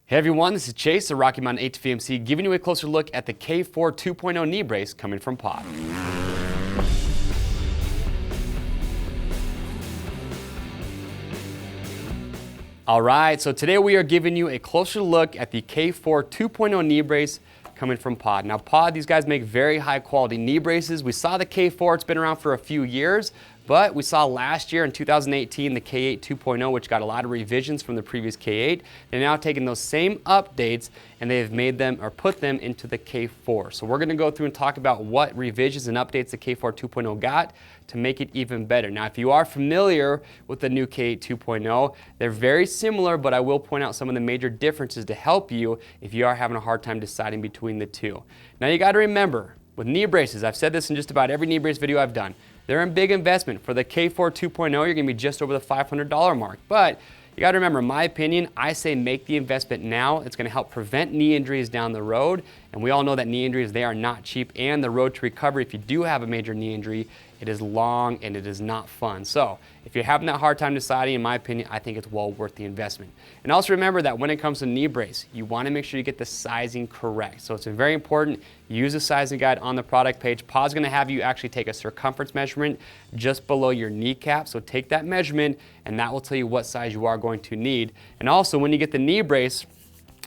Hey everyone, this is Chase of Rocky Mountain ATVMC giving you a closer look at the K4 2.0 knee brace coming from POD. Alright, so today we are giving you a closer look at the K4 2.0 knee brace coming from POD. Now POD, these guys make very high quality knee braces. We saw the K4, it's been around for a few years, but we saw last year in 2018 the K8 2.0, which got a lot of revisions from the previous K8. They're now taking those same updates and they've made them or put them into the K4. So we're going to go through and talk about what revisions and updates the K4 2.0 got to make it even better. Now, if you are familiar with the new K8 2.0, they're very similar, but I will point out some of the major differences to help you if you are having a hard time deciding between the two. Now, you got to remember, with knee braces, I've said this in just about every knee brace video I've done, they're a big investment. For the K4 2.0, you're going to be just over the $500 mark. But you got to remember, in my opinion, I say make the investment now. It's going to help prevent knee injuries down the road. And we all know that knee injuries, they are not cheap. And the road to recovery, if you do have a major knee injury, it is long and it is not fun. So if you're having that hard time deciding, in my opinion, I think it's well worth the investment. And also remember that when it comes to knee brace, you want to make sure you get the sizing correct. So it's very important. Use a sizing guide on the product page. POD's going to have you actually take a circumference measurement just below your kneecap. So take that measurement and that will tell you what size you are going to need. And also when you get the knee brace,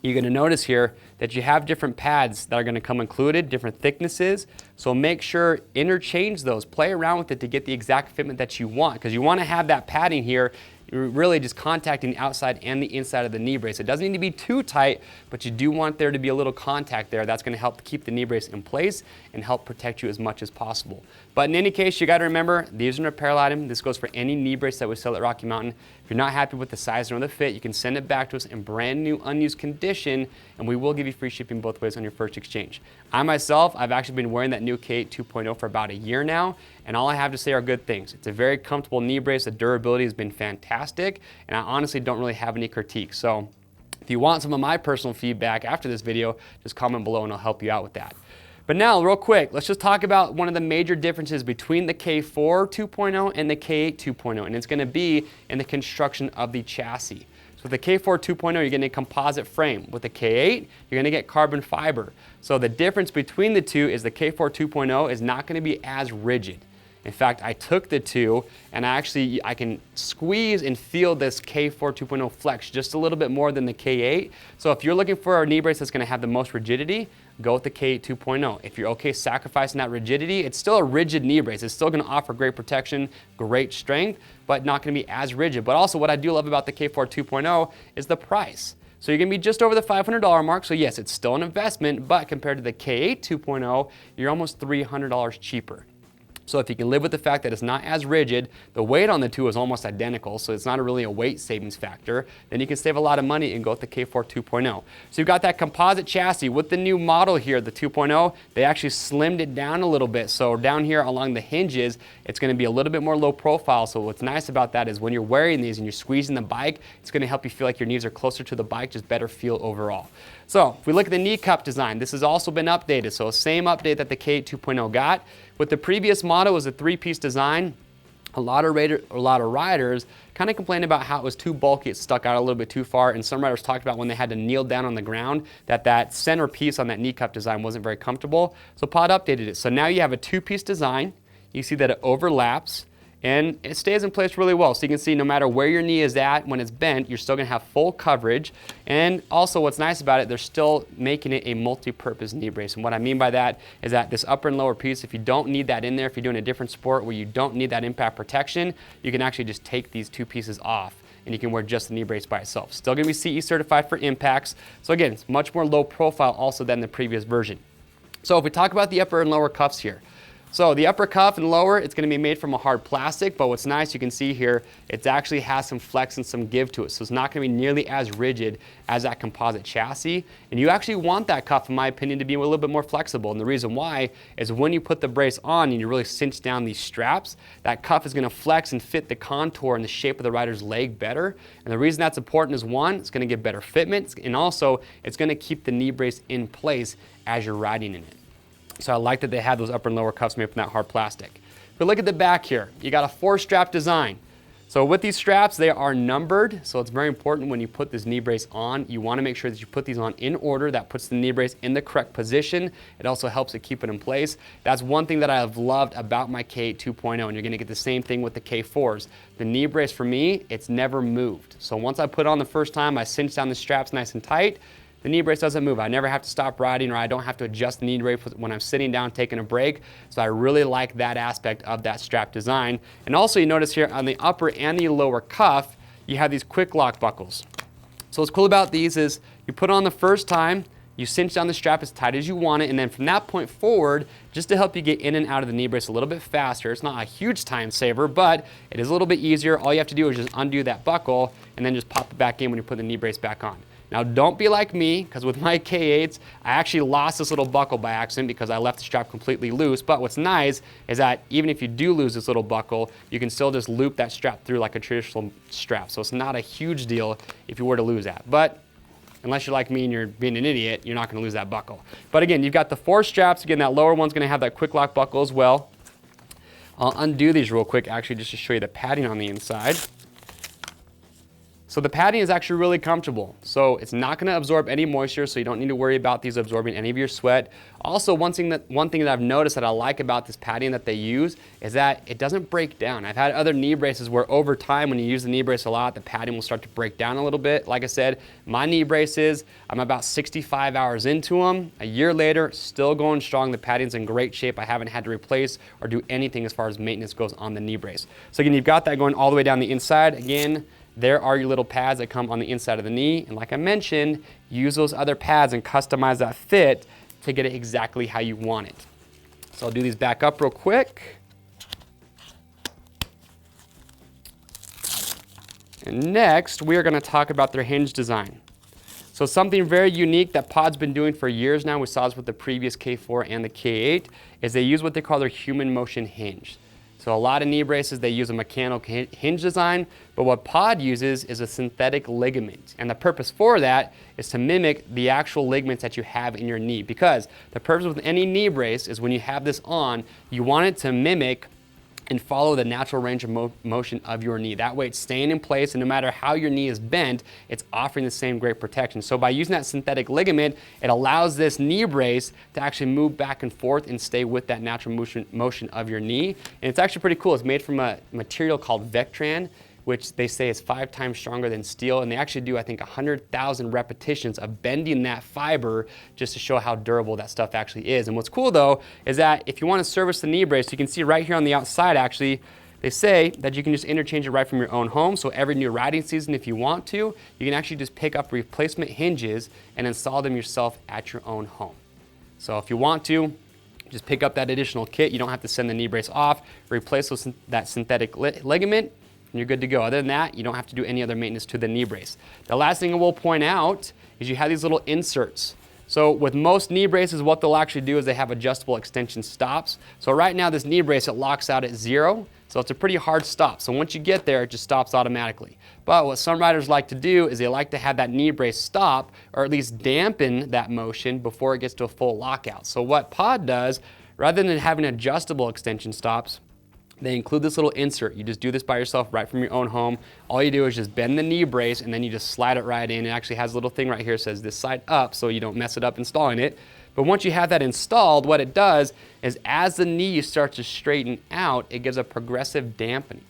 you're going to notice here that you have different pads that are going to come included, different thicknesses. So make sure, interchange those, play around with it to get the exact fitment that you want, because you want to have that padding here. You're really just contacting the outside and the inside of the knee brace. It doesn't need to be too tight, but you do want there to be a little contact there. That's going to help keep the knee brace in place and help protect you as much as possible. But in any case, you got to remember, these are an apparel item. This goes for any knee brace that we sell at Rocky Mountain. If you're not happy with the size or the fit, you can send it back to us in brand new, unused condition, and we will give you free shipping both ways on your first exchange. I myself, I've actually been wearing that new K8 2.0 for about a year now, and all I have to say are good things. It's a very comfortable knee brace. The durability has been fantastic, and I honestly don't really have any critiques. So if you want some of my personal feedback after this video, just comment below and I'll help you out with that. But now, real quick, let's just talk about one of the major differences between the K4 2.0 and the K8 2.0, and it's going to be in the construction of the chassis. So with the K4 2.0, you're getting a composite frame. With the K8, you're going to get carbon fiber. So the difference between the two is the K4 2.0 is not going to be as rigid. In fact, I took the two and I can squeeze and feel this K4 2.0 flex just a little bit more than the K8. So if you're looking for a knee brace that's going to have the most rigidity, go with the K8 2.0. If you're okay sacrificing that rigidity, it's still a rigid knee brace. It's still going to offer great protection, great strength, but not going to be as rigid. But also what I do love about the K4 2.0 is the price. So you're going to be just over the $500 mark. So yes, it's still an investment, but compared to the K8 2.0, you're almost $300 cheaper. So if you can live with the fact that it's not as rigid, the weight on the two is almost identical, so it's not really a weight savings factor, then you can save a lot of money and go with the K4 2.0. So you've got that composite chassis. With the new model here, the 2.0, they actually slimmed it down a little bit. So down here along the hinges, it's going to be a little bit more low profile. So what's nice about that is when you're wearing these and you're squeezing the bike, it's going to help you feel like your knees are closer to the bike, just better feel overall. So if we look at the knee cup design, this has also been updated. So same update that the K8 2.0 got. With the previous model, it was a three-piece design. A lot of riders kind of complained about how it was too bulky, it stuck out a little bit too far, and some riders talked about when they had to kneel down on the ground that center piece on that knee cup design wasn't very comfortable. So POD updated it. So now you have a two-piece design. You see that it overlaps and it stays in place really well. So you can see no matter where your knee is at when it's bent, you're still going to have full coverage. And also what's nice about it, they're still making it a multi-purpose knee brace. And what I mean by that is that this upper and lower piece, if you don't need that in there, if you're doing a different sport where you don't need that impact protection, you can actually just take these two pieces off and you can wear just the knee brace by itself. Still going to be CE certified for impacts. So again, it's much more low profile also than the previous version. So if we talk about the upper and lower cuffs here, so the upper cuff and lower, it's going to be made from a hard plastic, but what's nice, you can see here, it actually has some flex and some give to it. So it's not going to be nearly as rigid as that composite chassis. And you actually want that cuff, in my opinion, to be a little bit more flexible. And the reason why is when you put the brace on and you really cinch down these straps, that cuff is going to flex and fit the contour and the shape of the rider's leg better. And the reason that's important is one, it's going to give better fitment, and also it's going to keep the knee brace in place as you're riding in it. So I like that they have those upper and lower cuffs made from that hard plastic. But look at the back here. You got a 4-strap design. So with these straps, they are numbered, so it's very important when you put this knee brace on, you want to make sure that you put these on in order. That puts the knee brace in the correct position. It also helps to keep it in place. That's one thing that I've loved about my K8 2.0, and you're going to get the same thing with the K4s. The knee brace for me, it's never moved. So once I put it on the first time, I cinch down the straps nice and tight. The knee brace doesn't move. I never have to stop riding, or I don't have to adjust the knee brace when I'm sitting down taking a break. So I really like that aspect of that strap design. And also you notice here on the upper and the lower cuff, you have these quick lock buckles. So what's cool about these is you put on the first time, you cinch down the strap as tight as you want it, and then from that point forward, just to help you get in and out of the knee brace a little bit faster, it's not a huge time saver, but it is a little bit easier. All you have to do is just undo that buckle and then just pop it back in when you put the knee brace back on. Now don't be like me, because with my K8s, I actually lost this little buckle by accident because I left the strap completely loose. But what's nice is that even if you do lose this little buckle, you can still just loop that strap through like a traditional strap. So it's not a huge deal if you were to lose that. But unless you're like me and you're being an idiot, you're not going to lose that buckle. But again, you've got the 4 straps. Again, that lower one's going to have that quick lock buckle as well. I'll undo these real quick, actually, just to show you the padding on the inside. So the padding is actually really comfortable. So it's not going to absorb any moisture, so you don't need to worry about these absorbing any of your sweat. Also, one thing that I've noticed that I like about this padding that they use is that it doesn't break down. I've had other knee braces where over time, when you use the knee brace a lot, the padding will start to break down a little bit. Like I said, my knee braces, I'm about 65 hours into them. A year later, still going strong. The padding's in great shape. I haven't had to replace or do anything as far as maintenance goes on the knee brace. So again, you've got that going all the way down the inside. Again, there are your little pads that come on the inside of the knee. And like I mentioned, use those other pads and customize that fit to get it exactly how you want it. So I'll do these back up real quick. And next, we are going to talk about their hinge design. So something very unique that POD's been doing for years now, we saw this with the previous K4 and the K8, is they use what they call their human motion hinge. So a lot of knee braces, they use a mechanical hinge design, but what POD uses is a synthetic ligament. And the purpose for that is to mimic the actual ligaments that you have in your knee, because the purpose with any knee brace is when you have this on, you want it to mimic and follow the natural range of motion of your knee. That way it's staying in place, and no matter how your knee is bent, it's offering the same great protection. So by using that synthetic ligament, it allows this knee brace to actually move back and forth and stay with that natural motion of your knee. And it's actually pretty cool. It's made from a material called Vectran, which they say is 5 times stronger than steel. And they actually do, I think, 100,000 repetitions of bending that fiber just to show how durable that stuff actually is. And what's cool though, is that if you want to service the knee brace, you can see right here on the outside actually, they say that you can just interchange it right from your own home. So every new riding season, if you want to, you can actually just pick up replacement hinges and install them yourself at your own home. So if you want to, just pick up that additional kit. You don't have to send the knee brace off, replace that synthetic ligament, and you're good to go. Other than that, you don't have to do any other maintenance to the knee brace. The last thing I will point out is you have these little inserts. So with most knee braces, what they'll actually do is they have adjustable extension stops. So right now this knee brace, it locks out at 0. So it's a pretty hard stop. So once you get there, it just stops automatically. But what some riders like to do is they like to have that knee brace stop, or at least dampen that motion before it gets to a full lockout. So what POD does, rather than having adjustable extension stops, they include this little insert. You just do this by yourself right from your own home. All you do is just bend the knee brace and then you just slide it right in. It actually has a little thing right here that says this side up, so you don't mess it up installing it. But once you have that installed, what it does is as the knee starts to straighten out, it gives a progressive dampening.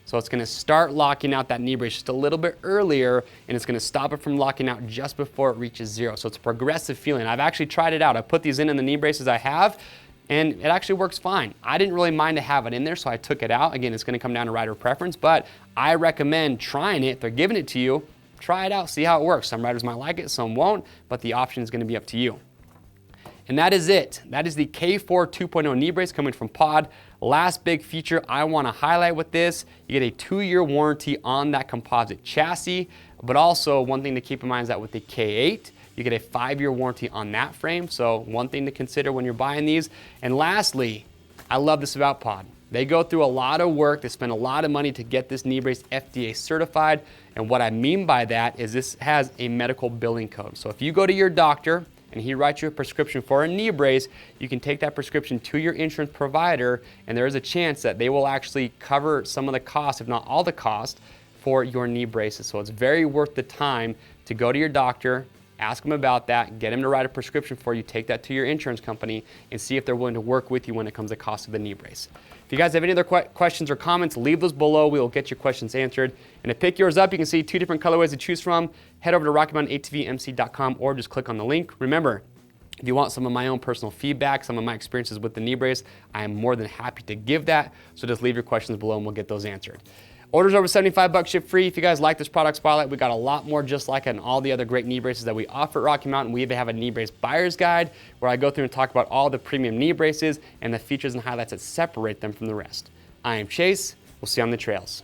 So it's going to start locking out that knee brace just a little bit earlier, and it's going to stop it from locking out just before it reaches 0. So it's a progressive feeling. I've actually tried it out. I put these in the knee braces I have, and it actually works fine. I didn't really mind to have it in there, so I took it out. Again, it's going to come down to rider preference, but I recommend trying it. If they're giving it to you, try it out, see how it works. Some riders might like it, some won't, but the option is going to be up to you. And that is it. That is the K4 2.0 knee brace coming from POD. Last big feature I want to highlight with this, you get a 2-year warranty on that composite chassis, but also one thing to keep in mind is that with the K8, you get a 5-year warranty on that frame. So one thing to consider when you're buying these. And lastly, I love this about POD. They go through a lot of work, they spend a lot of money to get this knee brace FDA certified. And what I mean by that is this has a medical billing code. So if you go to your doctor and he writes you a prescription for a knee brace, you can take that prescription to your insurance provider, and there is a chance that they will actually cover some of the cost, if not all the cost, for your knee braces. So it's very worth the time to go to your doctor, ask them about that, get him to write a prescription for you, take that to your insurance company, and see if they're willing to work with you when it comes to the cost of the knee brace. If you guys have any other questions or comments, leave those below. We will get your questions answered. And to pick yours up, you can see 2 different colorways to choose from. Head over to RockyMountainatvmc.com or just click on the link. Remember, if you want some of my own personal feedback, some of my experiences with the knee brace, I am more than happy to give that. So just leave your questions below and we'll get those answered. Orders over $75 ship free. If you guys like this product spotlight, we got a lot more just like it and all the other great knee braces that we offer at Rocky Mountain. We even have a knee brace buyer's guide where I go through and talk about all the premium knee braces and the features and highlights that separate them from the rest. I am Chase. We'll see you on the trails.